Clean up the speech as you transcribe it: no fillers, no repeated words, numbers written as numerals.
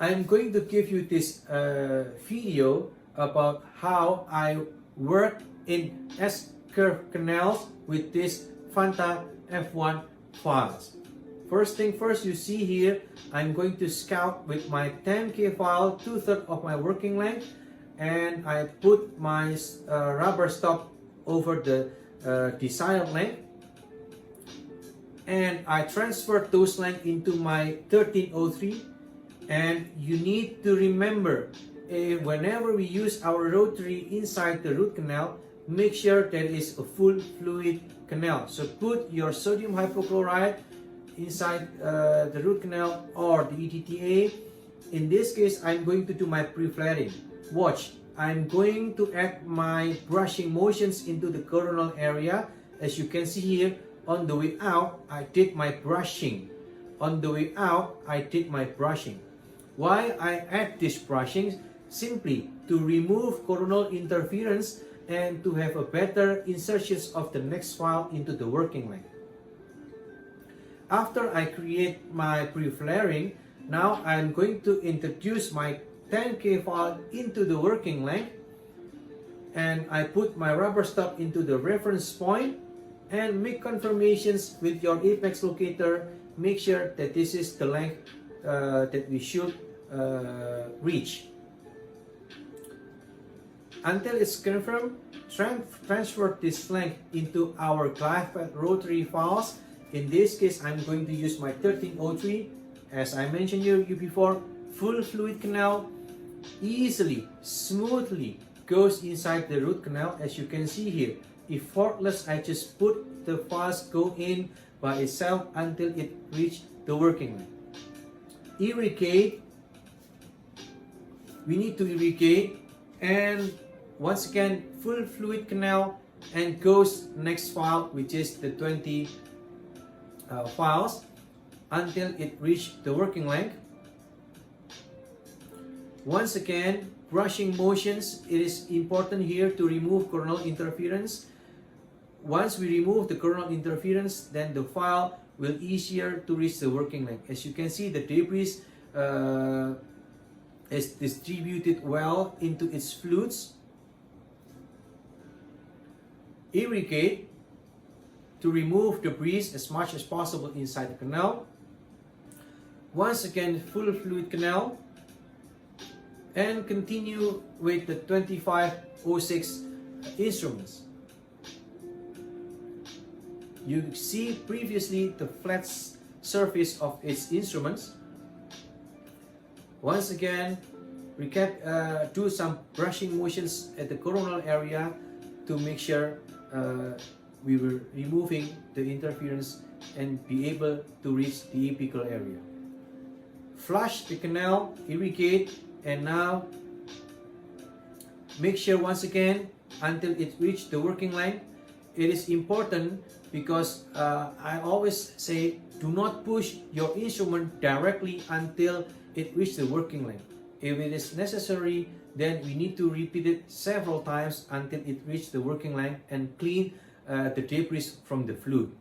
I'm going to give you this video about how I work in S-curve canals with this Fanta F1 files. First thing first, you see here, I'm going to scout with my 10K file 2/3 of my working length, and I put my rubber stop over the desired length, and I transfer those lengths into my 1303. And you need to remember, whenever we use our rotary inside the root canal, make sure that it's a full fluid canal. So put your sodium hypochlorite inside the root canal or the EDTA. In this case, I'm going to do my pre-flaring. Watch, I'm going to add my brushing motions into the coronal area. As you can see here, on the way out, I did my brushing. On the way out, I did my brushing. Why I add this brushing? Simply to remove coronal interference and to have a better insertions of the next file into the working length. After I create my pre-flaring, now I'm going to introduce my 10K file into the working length, and I put my rubber stop into the reference point and make confirmations with your apex locator. Make sure that this is the length that we should reach. Until it's confirmed, transfer this length into our glide path rotary files. In this case, I'm going to use my 1303. As I mentioned you before, full fluid canal easily, smoothly goes inside the root canal. As you can see here, effortless, I just put the files go in by itself until it reach the working length. Irrigate, we need to irrigate, and once again full fluid canal, and goes next file, which is the 20 files until it reach the working length. Once again, brushing motions. It is important here to remove coronal interference. Once we remove the coronal interference, then the file will easier to reach the working length. As you can see, the debris is distributed well into its flutes. Irrigate to remove debris as much as possible inside the canal. Once again, full fluid canal, and continue with the 2506 instruments. You see previously the flat surface of its instruments. Once again, do some brushing motions at the coronal area to make sure we were removing the interference and be able to reach the apical area. Flush the canal, irrigate, and now make sure once again until it reaches the working length. It is important because I always say, do not push your instrument directly until it reaches the working length. If it is necessary, then we need to repeat it several times until it reaches the working length and clean the debris from the fluid.